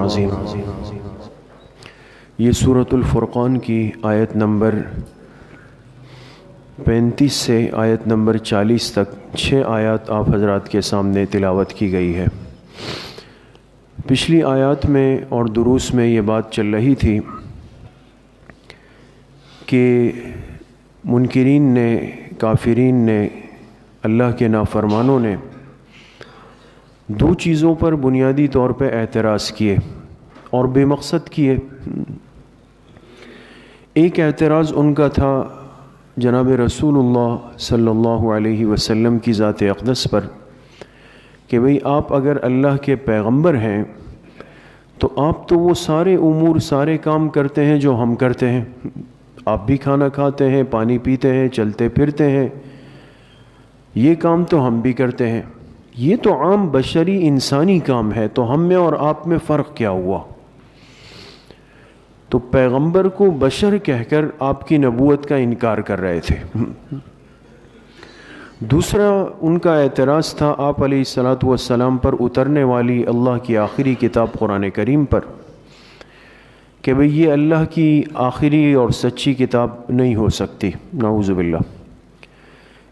عظیم۔ یہ سورۃ الفرقان کی آیت نمبر 35 سے آیت نمبر 40 تک 6 آیات آپ حضرات کے سامنے تلاوت کی گئی ہے۔ پچھلی آیات میں اور دروس میں یہ بات چل رہی تھی کہ منکرین نے، کافرین نے، اللہ کے نافرمانوں نے دو چیزوں پر بنیادی طور پہ اعتراض کیے اور بے مقصد کیے۔ ایک اعتراض ان کا تھا جناب رسول اللہ صلی اللہ علیہ وسلم کی ذات اقدس پر کہ بھئی آپ اگر اللہ کے پیغمبر ہیں تو آپ تو وہ سارے امور، سارے کام کرتے ہیں جو ہم کرتے ہیں۔ آپ بھی کھانا کھاتے ہیں، پانی پیتے ہیں، چلتے پھرتے ہیں، یہ کام تو ہم بھی کرتے ہیں۔ یہ تو عام بشری انسانی کام ہے، تو ہم میں اور آپ میں فرق کیا ہوا؟ تو پیغمبر کو بشر کہہ کر آپ کی نبوت کا انکار کر رہے تھے۔ دوسرا ان کا اعتراض تھا آپ علیہ الصلاۃ والسلام پر اترنے والی اللہ کی آخری کتاب قرآن کریم پر کہ بھئی یہ اللہ کی آخری اور سچی کتاب نہیں ہو سکتی، نعوذ باللہ،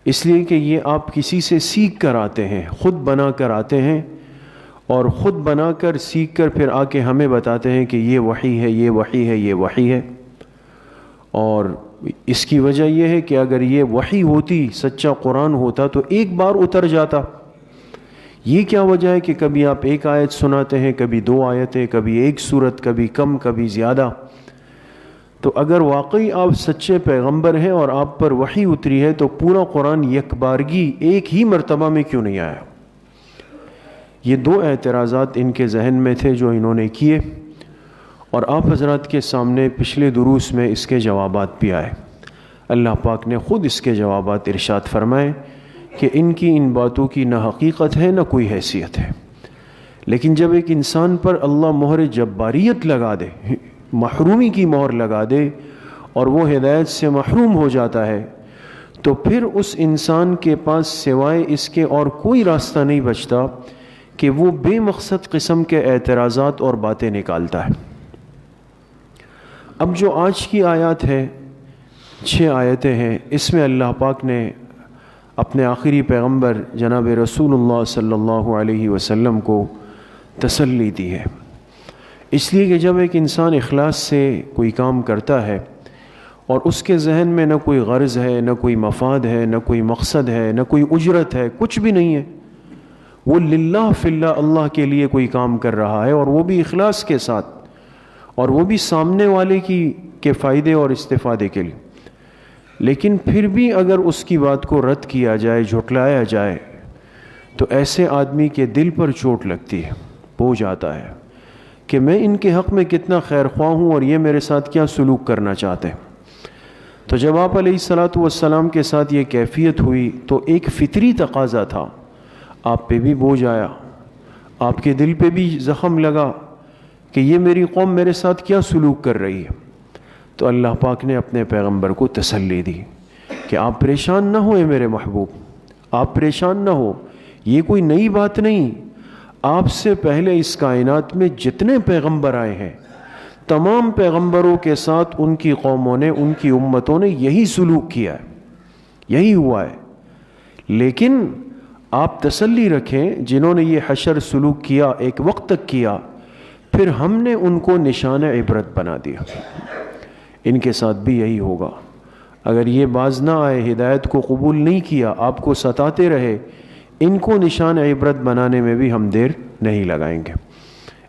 اس لیے کہ یہ آپ کسی سے سیکھ کر آتے ہیں، خود بنا کر آتے ہیں، اور خود بنا کر سیکھ کر پھر آ کے ہمیں بتاتے ہیں کہ یہ وحی ہے، یہ وحی ہے، یہ وحی ہے۔ اور اس کی وجہ یہ ہے کہ اگر یہ وحی ہوتی، سچا قرآن ہوتا تو ایک بار اتر جاتا۔ یہ کیا وجہ ہے کہ کبھی آپ ایک آیت سناتے ہیں، کبھی 2 آیتیں، کبھی ایک سورت، کبھی کم، کبھی زیادہ؟ تو اگر واقعی آپ سچے پیغمبر ہیں اور آپ پر وحی اتری ہے تو پورا قرآن یک بارگی ایک ہی مرتبہ میں کیوں نہیں آیا؟ یہ 2 اعتراضات ان کے ذہن میں تھے جو انہوں نے کیے، اور آپ حضرات کے سامنے پچھلے دروس میں اس کے جوابات بھی آئے۔ اللہ پاک نے خود اس کے جوابات ارشاد فرمائے کہ ان کی ان باتوں کی نہ حقیقت ہے نہ کوئی حیثیت ہے، لیکن جب ایک انسان پر اللہ مہر جباریت لگا دے، محرومی کی مہر لگا دے، اور وہ ہدایت سے محروم ہو جاتا ہے، تو پھر اس انسان کے پاس سوائے اس کے اور کوئی راستہ نہیں بچتا کہ وہ بے مقصد قسم کے اعتراضات اور باتیں نکالتا ہے۔ اب جو آج کی آیات ہے، 6 آیتیں ہیں، اس میں اللہ پاک نے اپنے آخری پیغمبر جناب رسول اللہ صلی اللہ علیہ وسلم کو تسلی دی ہے، اس لیے کہ جب ایک انسان اخلاص سے کوئی کام کرتا ہے اور اس کے ذہن میں نہ کوئی غرض ہے، نہ کوئی مفاد ہے، نہ کوئی مقصد ہے، نہ کوئی اجرت ہے، کچھ بھی نہیں ہے، وہ للہ فی اللہ، اللہ کے لیے کوئی کام کر رہا ہے، اور وہ بھی اخلاص کے ساتھ، اور وہ بھی سامنے والے کے فائدے اور استفادے کے لیے، لیکن پھر بھی اگر اس کی بات کو رد کیا جائے، جھٹلایا جائے، تو ایسے آدمی کے دل پر چوٹ لگتی ہے، بوجھ آتا ہے کہ میں ان کے حق میں کتنا خیر خواہ ہوں اور یہ میرے ساتھ کیا سلوک کرنا چاہتے ہیں۔ تو جب آپ علیہ الصلاۃ والسلام کے ساتھ یہ کیفیت ہوئی تو ایک فطری تقاضا تھا، آپ پہ بھی بوجھ آیا، آپ کے دل پہ بھی زخم لگا کہ یہ میری قوم میرے ساتھ کیا سلوک کر رہی ہے۔ تو اللہ پاک نے اپنے پیغمبر کو تسلی دی کہ آپ پریشان نہ ہوئے میرے محبوب، آپ پریشان نہ ہو، یہ کوئی نئی بات نہیں، آپ سے پہلے اس کائنات میں جتنے پیغمبر آئے ہیں، تمام پیغمبروں کے ساتھ ان کی قوموں نے، ان کی امتوں نے یہی سلوک کیا ہے، یہی ہوا ہے۔ لیکن آپ تسلی رکھیں، جنہوں نے یہ حشر سلوک کیا، ایک وقت تک کیا، پھر ہم نے ان کو نشان عبرت بنا دیا، ان کے ساتھ بھی یہی ہوگا۔ اگر یہ باز نہ آئے، ہدایت کو قبول نہیں کیا، آپ کو ستاتے رہے، ان کو نشان عبرت بنانے میں بھی ہم دیر نہیں لگائیں گے۔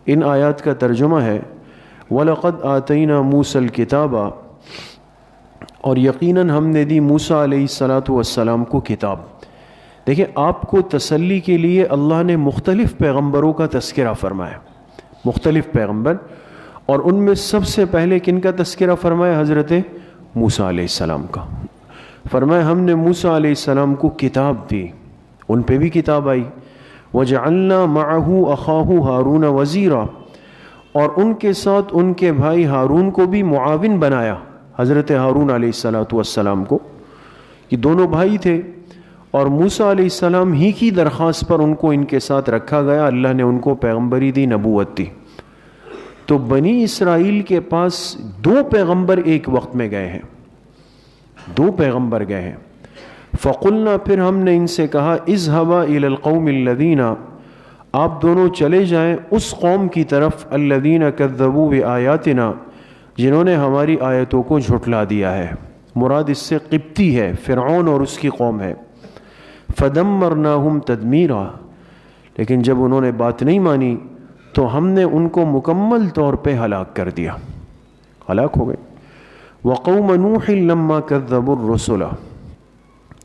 ان آیات کا ترجمہ ہے وَلَقَدْ آتَيْنَا مُوسَى الْكِتَابَ، اور یقیناً ہم نے دی موسیٰ علیہ الصلاۃ والسلام کو کتاب۔ دیکھیں، آپ کو تسلی کے لیے اللہ نے مختلف پیغمبروں کا تذکرہ فرمایا، مختلف پیغمبر، اور ان میں سب سے پہلے کن کا تذکرہ فرمایا؟ حضرت موسیٰ علیہ السلام کا۔ فرمایا ہم نے موسیٰ علیہ السلام کو کتاب دی، ان پہ بھی کتاب آئی۔ وَجَعَلْنَا مَعَهُ أَخَاهُ هَارُونَ وَزِيرًا، اور ان کے ساتھ ان کے بھائی ہارون کو بھی معاون بنایا، حضرت ہارون علیہ السلام کو۔ یہ دونوں بھائی تھے، اور موسیٰ علیہ السلام ہی کی درخواست پر ان کو ان کے ساتھ رکھا گیا، اللہ نے ان کو پیغمبری دی، نبوت دی۔ تو بنی اسرائیل کے پاس 2 پیغمبر ایک وقت میں گئے ہیں، 2 پیغمبر گئے ہیں۔ فقلنا، پھر ہم نے ان سے کہا، اذهبا الى القوم الذین، آپ دونوں چلے جائیں اس قوم کی طرف، الذین کذبوا بآیاتنا، جنہوں نے ہماری آیتوں کو جھٹلا دیا ہے۔ مراد اس سے قبطی ہے، فرعون اور اس کی قوم ہے۔ فدمرناہم تدمیرا، لیکن جب انہوں نے بات نہیں مانی تو ہم نے ان کو مکمل طور پہ ہلاک کر دیا، ہلاک ہو گئے۔ وقوم نوح لما کذبوا الرسل،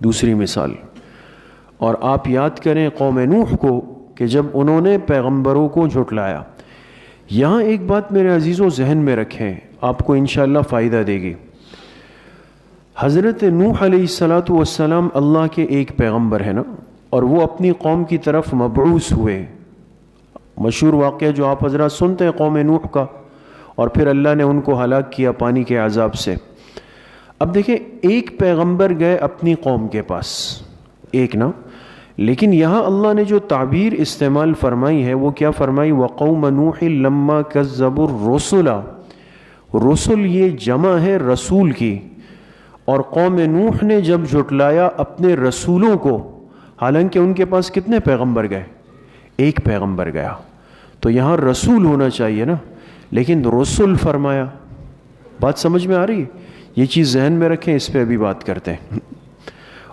دوسری مثال، اور آپ یاد کریں قوم نوح کو کہ جب انہوں نے پیغمبروں کو جھٹلایا۔ یہاں ایک بات میرے عزیزوں ذہن میں رکھیں، آپ کو انشاءاللہ فائدہ دے گی۔ حضرت نوح علیہ السلام اللہ کے ایک پیغمبر ہیں نا، اور وہ اپنی قوم کی طرف مبعوث ہوئے۔ مشہور واقعہ جو آپ حضرات سنتے ہیں قوم نوح کا، اور پھر اللہ نے ان کو ہلاک کیا پانی کے عذاب سے۔ اب دیکھیں، ایک پیغمبر گئے اپنی قوم کے پاس، ایک نا، لیکن یہاں اللہ نے جو تعبیر استعمال فرمائی ہے وہ کیا فرمائی؟ وقوم نوح لما کذبوا الرسل، رسل یہ جمع ہے رسول کی، اور قوم نوح نے جب جھٹلایا اپنے رسولوں کو، حالانکہ ان کے پاس کتنے پیغمبر گئے؟ ایک پیغمبر گیا، تو یہاں رسول ہونا چاہیے نا، لیکن رسل فرمایا۔ بات سمجھ میں آ رہی ہے؟ یہ چیز ذہن میں رکھیں، اس پہ ابھی بات کرتے ہیں۔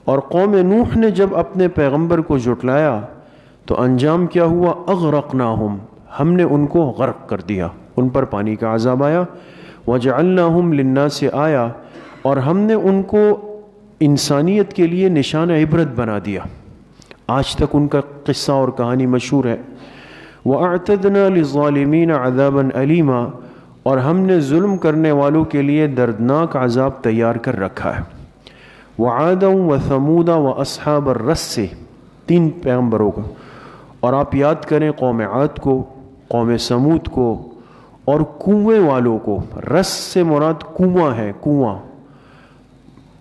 اور قوم نوح نے جب اپنے پیغمبر کو جھٹلایا تو انجام کیا ہوا؟ اغرقناہم، ہم نے ان کو غرق کر دیا، ان پر پانی کا عذاب آیا۔ وجعلناہم للناس آیا، اور ہم نے ان کو انسانیت کے لیے نشان عبرت بنا دیا۔ آج تک ان کا قصہ اور کہانی مشہور ہے۔ وَأَعْتَدْنَا لِلظَّالِمِينَ عَذَابًا أَلِيمًا، اور ہم نے ظلم کرنے والوں کے لیے دردناک عذاب تیار کر رکھا ہے۔ وَعَادًا وَثَمُودَ وَأَصْحَابَ الرَّسِّ، 3 پیغمبروں کا۔ اور آپ یاد کریں قوم عاد کو، قوم سمود کو، اور کنویں والوں کو۔ رس سے مراد کنواں ہے، کنواں۔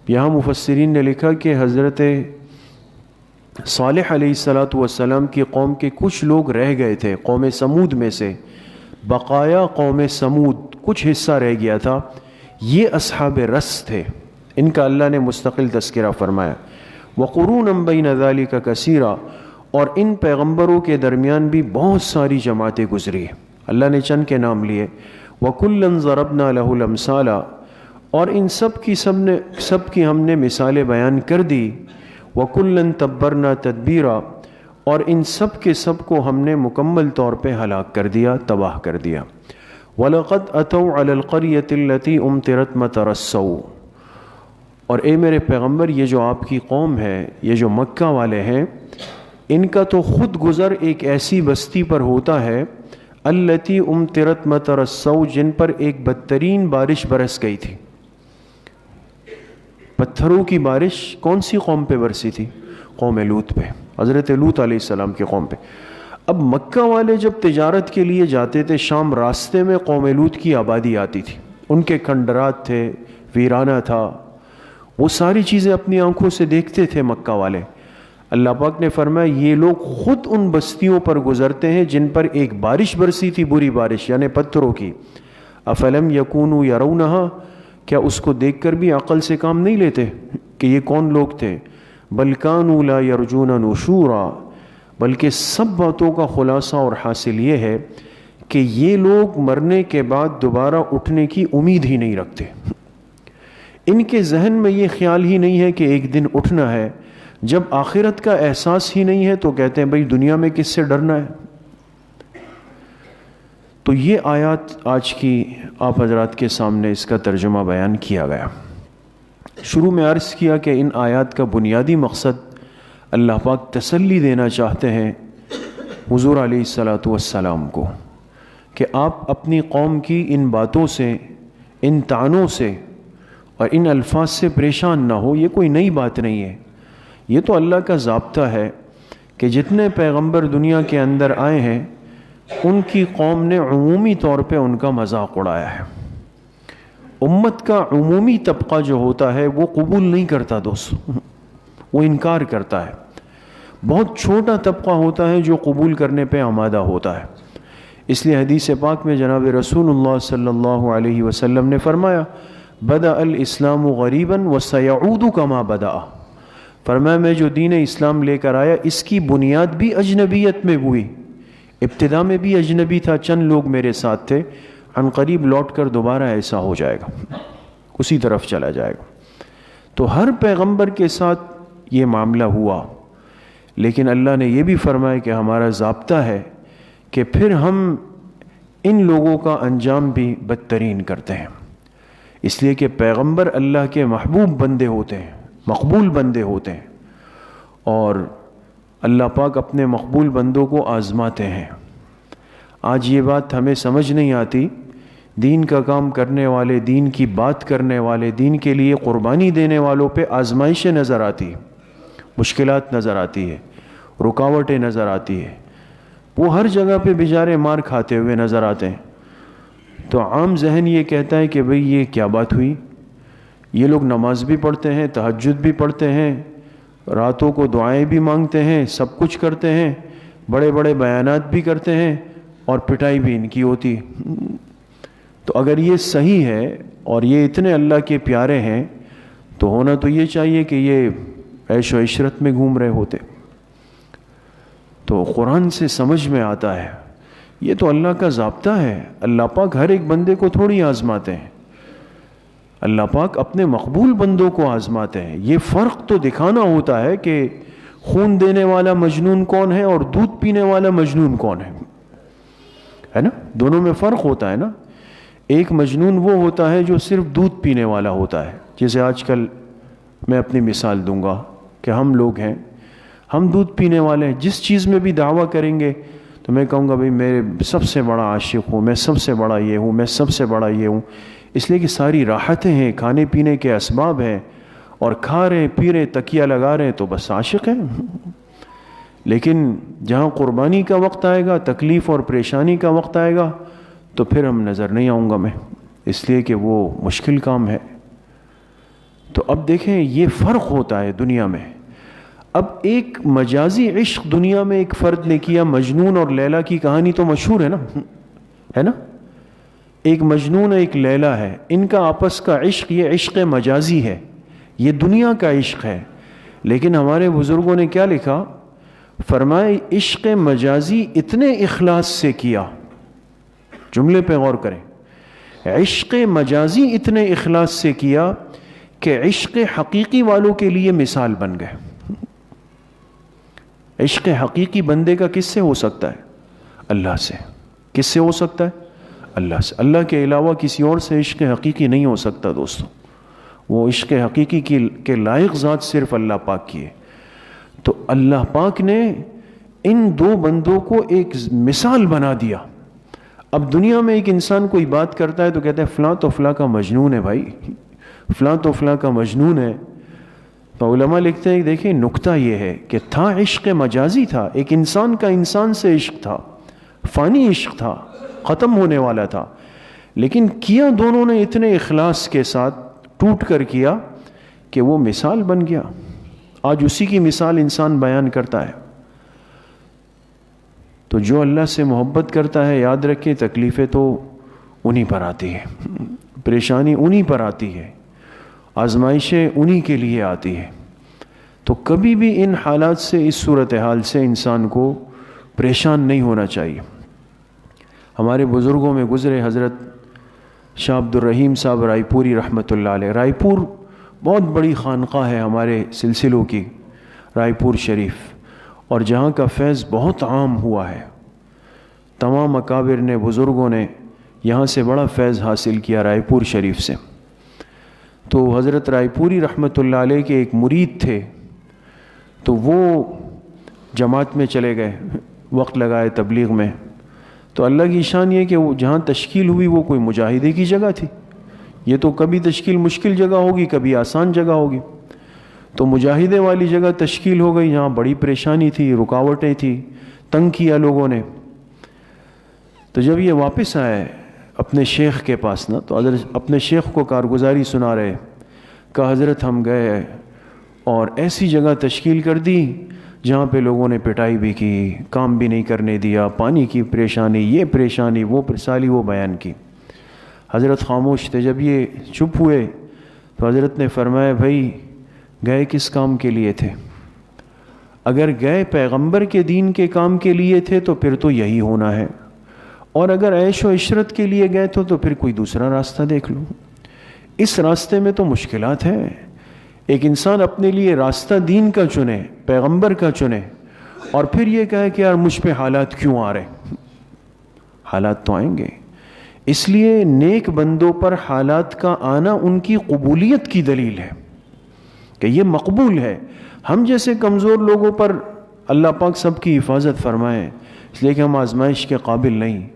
یہاں مفسرین نے لکھا کہ حضرت صالح علیہ السلام کی قوم کے کچھ لوگ رہ گئے تھے قوم سمود میں سے، بقایا قوم سمود کچھ حصہ رہ گیا تھا، یہ اصحاب رس تھے، ان کا اللہ نے مستقل تذکرہ فرمایا۔ وقرونًا بین ذالک کثیرا، اور ان پیغمبروں کے درمیان بھی بہت ساری جماعتیں گزری، اللہ نے چند کے نام لیے۔ وَكُلًّا ضَرَبْنَا لَهُ الْأَمْثَالَ، اور ان سب کی ہم نے مثالیں بیان کر دی۔ وَكُلًّا تَبَّرْنَا تَدْبِيرًا، اور ان سب کے سب کو ہم نے مکمل طور پہ ہلاک کر دیا، تباہ کر دیا۔ وَلَقَدْ أَتَوْا عَلَى الْقَرْيَةِ الَّتِي أُمْطِرَتْ مَطَرَ السَّوْءِ، اور اے میرے پیغمبر، یہ جو آپ کی قوم ہے، یہ جو مکہ والے ہیں، ان کا تو خود گزر ایک ایسی بستی پر ہوتا ہے، الَّتِي أُمْطِرَتْ مَطَرَ السَّوْءِ، جن پر ایک بدترین بارش برس گئی تھی۔ پتھروں کی بارش کون سی قوم پہ برسی تھی؟ قوم لوط پہ، حضرت لوط علیہ السلام کی قوم پہ۔ اب مکہ والے جب تجارت کے لیے جاتے تھے شام، راستے میں قوم لوط کی آبادی آتی تھی، ان کے کھنڈرات تھے، ویرانہ تھا، وہ ساری چیزیں اپنی آنکھوں سے دیکھتے تھے مکہ والے۔ اللہ پاک نے فرمایا یہ لوگ خود ان بستیوں پر گزرتے ہیں جن پر ایک بارش برسی تھی، بری بارش، یعنی پتھروں کی۔ افلم یکونوا یرونہا، کیا اس کو دیکھ کر بھی عقل سے کام نہیں لیتے کہ یہ کون لوگ تھے؟ بل کانوا لا یرجون نشورا، بلکہ سب باتوں کا خلاصہ اور حاصل یہ ہے کہ یہ لوگ مرنے کے بعد دوبارہ اٹھنے کی امید ہی نہیں رکھتے۔ ان کے ذہن میں یہ خیال ہی نہیں ہے کہ ایک دن اٹھنا ہے۔ جب آخرت کا احساس ہی نہیں ہے تو کہتے ہیں بھئی دنیا میں کس سے ڈرنا ہے۔ تو یہ آیات آج کی آپ حضرات کے سامنے اس کا ترجمہ بیان کیا گیا۔ شروع میں عرض کیا کہ ان آیات کا بنیادی مقصد اللہ پاک تسلی دینا چاہتے ہیں حضور علیہ السلام کو کہ آپ اپنی قوم کی ان باتوں سے، ان طعنوں سے اور ان الفاظ سے پریشان نہ ہو۔ یہ کوئی نئی بات نہیں ہے، یہ تو اللہ کا ضابطہ ہے کہ جتنے پیغمبر دنیا کے اندر آئے ہیں ان کی قوم نے عمومی طور پہ ان کا مذاق اڑایا ہے۔ امت کا عمومی طبقہ جو ہوتا ہے وہ قبول نہیں کرتا دوست، وہ انکار کرتا ہے۔ بہت چھوٹا طبقہ ہوتا ہے جو قبول کرنے پہ آمادہ ہوتا ہے۔ اس لیے حدیث پاک میں جناب رسول اللہ صلی اللہ علیہ وسلم نے فرمایا بدأ الاسلام غریبا وسیعود کما بدأ، فرمایا میں جو دین اسلام لے کر آیا اس کی بنیاد بھی اجنبیت میں ہوئی، ابتدا میں بھی اجنبی تھا، چند لوگ میرے ساتھ تھے، عن قریب لوٹ کر دوبارہ ایسا ہو جائے گا، اسی طرف چلا جائے گا۔ تو ہر پیغمبر کے ساتھ یہ معاملہ ہوا، لیکن اللہ نے یہ بھی فرمایا کہ ہمارا ضابطہ ہے کہ پھر ہم ان لوگوں کا انجام بھی بدترین کرتے ہیں، اس لیے کہ پیغمبر اللہ کے محبوب بندے ہوتے ہیں، مقبول بندے ہوتے ہیں، اور اللہ پاک اپنے مقبول بندوں کو آزماتے ہیں۔ آج یہ بات ہمیں سمجھ نہیں آتی، دین کا کام کرنے والے، دین کی بات کرنے والے، دین کے لیے قربانی دینے والوں پہ آزمائشیں نظر آتی ہیں، مشکلات نظر آتی ہے، رکاوٹیں نظر آتی ہے، وہ ہر جگہ پہ بیچارے مار کھاتے ہوئے نظر آتے ہیں۔ تو عام ذہن یہ کہتا ہے کہ بھئی یہ کیا بات ہوئی، یہ لوگ نماز بھی پڑھتے ہیں، تہجد بھی پڑھتے ہیں، راتوں کو دعائیں بھی مانگتے ہیں، سب کچھ کرتے ہیں، بڑے بڑے بیانات بھی کرتے ہیں، اور پٹائی بھی ان کی ہوتی۔ تو اگر یہ صحیح ہے اور یہ اتنے اللہ کے پیارے ہیں تو ہونا تو یہ چاہیے کہ یہ عیش و عشرت میں گھوم رہے ہوتے۔ تو قرآن سے سمجھ میں آتا ہے یہ تو اللہ کا ضابطہ ہے، اللہ پاک ہر ایک بندے کو تھوڑی آزماتے ہیں، اللہ پاک اپنے مقبول بندوں کو آزماتے ہیں۔ یہ فرق تو دکھانا ہوتا ہے کہ خون دینے والا مجنون کون ہے اور دودھ پینے والا مجنون کون ہے نا؟ دونوں میں فرق ہوتا ہے نا۔ ایک مجنون وہ ہوتا ہے جو صرف دودھ پینے والا ہوتا ہے، جیسے آج کل میں اپنی مثال دوں گا کہ ہم لوگ ہیں، ہم دودھ پینے والے ہیں، جس چیز میں بھی دعویٰ کریں گے تو میں کہوں گا بھئی میں سب سے بڑا عاشق ہوں، میں سب سے بڑا یہ ہوں، میں سب سے بڑا یہ ہوں، اس لیے کہ ساری راحتیں ہیں، کھانے پینے کے اسباب ہیں، اور کھا رہے پی رہے تکیہ لگا رہے تو بس عاشق ہیں۔ لیکن جہاں قربانی کا وقت آئے گا، تکلیف اور پریشانی کا وقت آئے گا تو پھر ہم نظر نہیں آؤں گا میں، اس لیے کہ وہ مشکل کام ہے۔ تو اب دیکھیں یہ فرق ہوتا ہے دنیا میں۔ اب ایک مجازی عشق دنیا میں ایک فرد نے کیا، مجنون اور لیلا کی کہانی تو مشہور ہے نا؟ ایک مجنون ایک لیلا ہے، ان کا آپس کا عشق یہ عشق مجازی ہے، یہ دنیا کا عشق ہے۔ لیکن ہمارے بزرگوں نے کیا لکھا؟ فرمائے عشق مجازی اتنے اخلاص سے کیا، جملے پہ غور کریں، عشق مجازی اتنے اخلاص سے کیا کہ عشق حقیقی والوں کے لیے مثال بن گئے۔ عشق حقیقی بندے کا کس سے ہو سکتا ہے؟ اللہ سے۔ کس سے ہو سکتا ہے؟ اللہ سے۔ اللہ کے علاوہ کسی اور سے عشق حقیقی نہیں ہو سکتا دوستو، وہ عشق حقیقی کے لائق ذات صرف اللہ پاک کی ہے۔ تو اللہ پاک نے ان دو بندوں کو ایک مثال بنا دیا۔ اب دنیا میں ایک انسان کوئی بات کرتا ہے تو کہتا ہے فلاں تو فلاں کا مجنون ہے، بھائی فلاں تو فلاں کا مجنون ہے۔ تو علماء لکھتے ہیں دیکھیں نکتہ یہ ہے کہ تھا عشق مجازی، تھا ایک انسان کا انسان سے عشق تھا، فانی عشق تھا، ختم ہونے والا تھا، لیکن کیا دونوں نے اتنے اخلاص کے ساتھ ٹوٹ کر کیا کہ وہ مثال بن گیا۔ آج اسی کی مثال انسان بیان کرتا ہے۔ تو جو اللہ سے محبت کرتا ہے یاد رکھیں تکلیفیں تو انہی پر آتی ہے، پریشانی انہی پر آتی ہے، آزمائشیں انہی کے لیے آتی ہے۔ تو کبھی بھی ان حالات سے، اس صورتحال سے انسان کو پریشان نہیں ہونا چاہیے۔ ہمارے بزرگوں میں گزرے حضرت شاہ عبد الرحیم صاحب رائے پوری رحمۃ اللہ علیہ۔ رائے پور بہت بڑی خانقاہ ہے ہمارے سلسلوں کی، رائے پور شریف، اور جہاں کا فیض بہت عام ہوا ہے، تمام اکابر نے، بزرگوں نے یہاں سے بڑا فیض حاصل کیا رائے پور شریف سے۔ تو حضرت رائے پوری رحمۃ اللہ علیہ کے ایک مرید تھے، تو وہ جماعت میں چلے گئے، وقت لگائے تبلیغ میں۔ تو اللہ کی شان یہ کہ وہ جہاں تشکیل ہوئی وہ کوئی مجاہدے کی جگہ تھی، یہ تو کبھی تشکیل مشکل جگہ ہوگی، کبھی آسان جگہ ہوگی۔ تو مجاہدے والی جگہ تشکیل ہو گئی، یہاں بڑی پریشانی تھی، رکاوٹیں تھیں، تنگ کیا لوگوں نے۔ تو جب یہ واپس آئے اپنے شیخ کے پاس نا، تو حضرت اپنے شیخ کو کارگزاری سنا رہے، کہا حضرت ہم گئے اور ایسی جگہ تشکیل کر دی جہاں پہ لوگوں نے پٹائی بھی کی، کام بھی نہیں کرنے دیا، پانی کی پریشانی، یہ پریشانی، وہ سالی وہ بیان کی۔ حضرت خاموش تھے۔ جب یہ چپ ہوئے تو حضرت نے فرمایا بھائی گئے کس کام کے لیے تھے؟ اگر گئے پیغمبر کے دین کے کام کے لیے تھے تو پھر تو یہی ہونا ہے، اور اگر عیش و عشرت کے لیے گئے تو پھر کوئی دوسرا راستہ دیکھ لو۔ اس راستے میں تو مشکلات ہیں۔ ایک انسان اپنے لیے راستہ دین کا چنے، پیغمبر کا چنے، اور پھر یہ کہے کہ یار مجھ پہ حالات کیوں آ رہے؟ حالات تو آئیں گے۔ اس لیے نیک بندوں پر حالات کا آنا ان کی قبولیت کی دلیل ہے کہ یہ مقبول ہے۔ ہم جیسے کمزور لوگوں پر اللہ پاک سب کی حفاظت فرمائے، اس لیے کہ ہم آزمائش کے قابل نہیں۔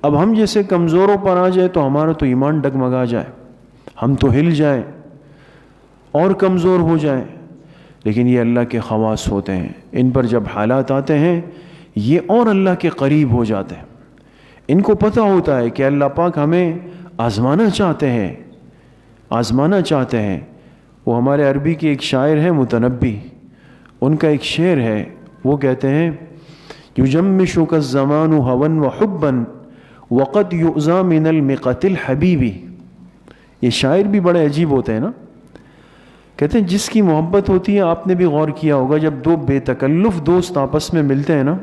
اب ہم جیسے کمزوروں پر آ جائے تو ہمارا تو ایمان ڈگمگا جائے، ہم تو ہل جائیں اور کمزور ہو جائیں۔ لیکن یہ اللہ کے خواص ہوتے ہیں، ان پر جب حالات آتے ہیں یہ اور اللہ کے قریب ہو جاتے ہیں۔ ان کو پتہ ہوتا ہے کہ اللہ پاک ہمیں آزمانا چاہتے ہیں، آزمانا چاہتے ہیں۔ وہ ہمارے عربی کے ایک شاعر ہیں متنبی، ان کا ایک شعر ہے، وہ کہتے ہیں یجمشک الزمان ہوا وحبا وقد یؤذى من المقت الحبیبی۔ یہ شاعر بھی بڑے عجیب ہوتے ہیں نا۔ کہتے ہیں جس کی محبت ہوتی ہے، آپ نے بھی غور کیا ہوگا، جب دو بے تکلف دوست آپس میں ملتے ہیں نا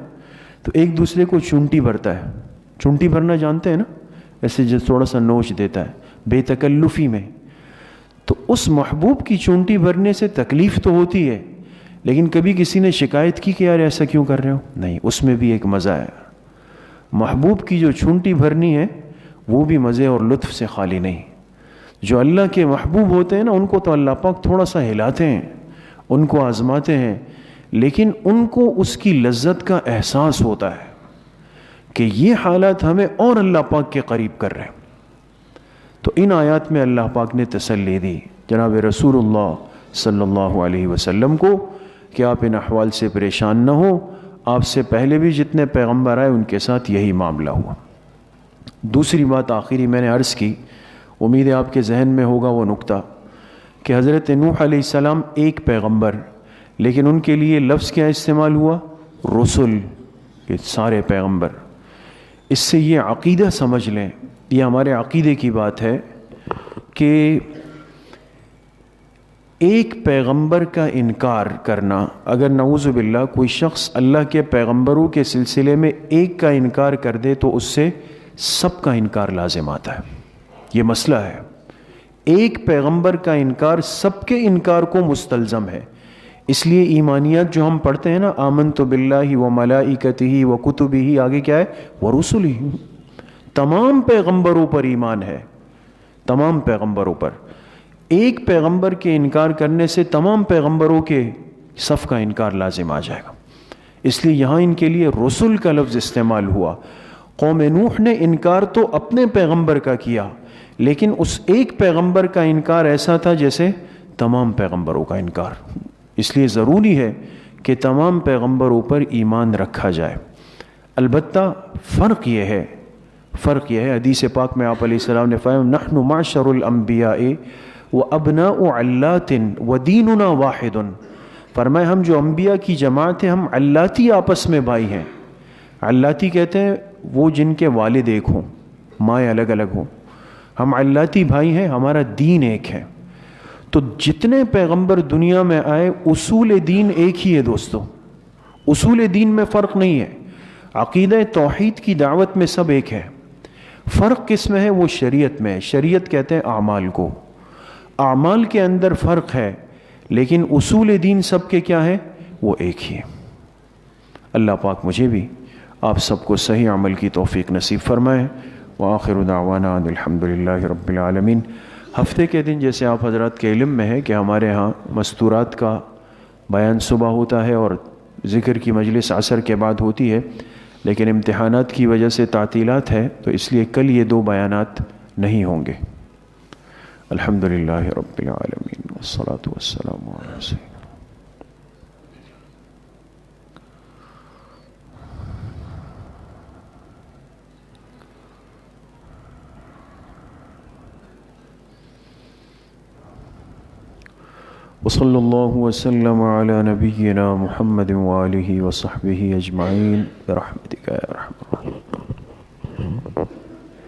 تو ایک دوسرے کو چونٹی بھرتا ہے۔ چونٹی بھرنا جانتے ہیں نا؟ ایسے جو تھوڑا سا نوچ دیتا ہے بے تکلفی میں۔ تو اس محبوب کی چونٹی بھرنے سے تکلیف تو ہوتی ہے، لیکن کبھی کسی نے شکایت کی کہ یار ایسا کیوں کر رہے ہو؟ نہیں، اس میں بھی ایک مزہ ہے۔ محبوب کی جو چونٹی بھرنی ہے وہ بھی مزے اور لطف سے خالی نہیں۔ جو اللہ کے محبوب ہوتے ہیں نا، ان کو تو اللہ پاک تھوڑا سا ہلاتے ہیں، ان کو آزماتے ہیں، لیکن ان کو اس کی لذت کا احساس ہوتا ہے کہ یہ حالات ہمیں اور اللہ پاک کے قریب کر رہے ہیں۔ تو ان آیات میں اللہ پاک نے تسلی دی جناب رسول اللہ صلی اللہ علیہ وسلم کو کہ آپ ان احوال سے پریشان نہ ہو۔ آپ سے پہلے بھی جتنے پیغمبر آئے ان کے ساتھ یہی معاملہ ہوا۔ دوسری بات آخری میں نے عرض کی، امید ہے آپ کے ذہن میں ہوگا وہ نقطہ، کہ حضرت نوح علیہ السلام ایک پیغمبر، لیکن ان کے لیے لفظ کیا استعمال ہوا؟ رسل، یہ سارے پیغمبر۔ اس سے یہ عقیدہ سمجھ لیں، یہ ہمارے عقیدے کی بات ہے کہ ایک پیغمبر کا انکار کرنا، اگر نعوذ باللہ کوئی شخص اللہ کے پیغمبروں کے سلسلے میں ایک کا انکار کر دے تو اس سے سب کا انکار لازم آتا ہے۔ یہ مسئلہ ہے، ایک پیغمبر کا انکار سب کے انکار کو مستلزم ہے۔ اس لیے ایمانیات جو ہم پڑھتے ہیں نا، آمنت باللہ و ملائکتہ و کتبہ، آگے کیا ہے؟ ورسلہ، تمام پیغمبروں پر ایمان ہے، تمام پیغمبروں پر۔ ایک پیغمبر کے انکار کرنے سے تمام پیغمبروں کے صف کا انکار لازم آ جائے گا۔ اس لیے یہاں ان کے لیے رسل کا لفظ استعمال ہوا۔ قوم نوح نے انکار تو اپنے پیغمبر کا کیا، لیکن اس ایک پیغمبر کا انکار ایسا تھا جیسے تمام پیغمبروں کا انکار۔ اس لیے ضروری ہے کہ تمام پیغمبروں پر ایمان رکھا جائے۔ البتہ فرق یہ ہے حدیث پاک میں آپ علیہ السلام نے فرمایا نحن معشر الانبیاء وابناء علات ودیننا واحد، فرمایا ہم جو انبیاء کی جماعت ہے، ہم علاتی آپس میں بھائی ہیں۔ علاتی کہتے ہیں وہ جن کے والد ایک ہوں، مائیں الگ الگ ہوں، ہم علاتی بھائی ہیں، ہمارا دین ایک ہے۔ تو جتنے پیغمبر دنیا میں آئے اصول دین ایک ہی ہے دوستو، اصول دین میں فرق نہیں ہے۔ عقیدہ توحید کی دعوت میں سب ایک ہے۔ فرق کس میں ہے؟ وہ شریعت میں ہے۔ شریعت کہتے ہیں اعمال کو، اعمال کے اندر فرق ہے، لیکن اصول دین سب کے کیا ہے؟ وہ ایک ہی ہے۔ اللہ پاک مجھے بھی آپ سب کو صحیح عمل کی توفیق نصیب فرمائے۔ وآخر دعوانا ان الحمدللہ رب العالمین۔ ہفتے کے دن جیسے آپ حضرات کے علم میں ہے کہ ہمارے ہاں مستورات کا بیان صبح ہوتا ہے اور ذکر کی مجلس عصر کے بعد ہوتی ہے، لیکن امتحانات کی وجہ سے تعطیلات ہے، تو اس لیے کل یہ دو بیانات نہیں ہوں گے۔ الحمدللہ رب العالمین والصلاة والسلام علی سیدنا۔ وصلی اللہ وسلم علی نبینا محمد وآلہ وصحبہ اجمعین برحمتک یا ارحم الراحمین.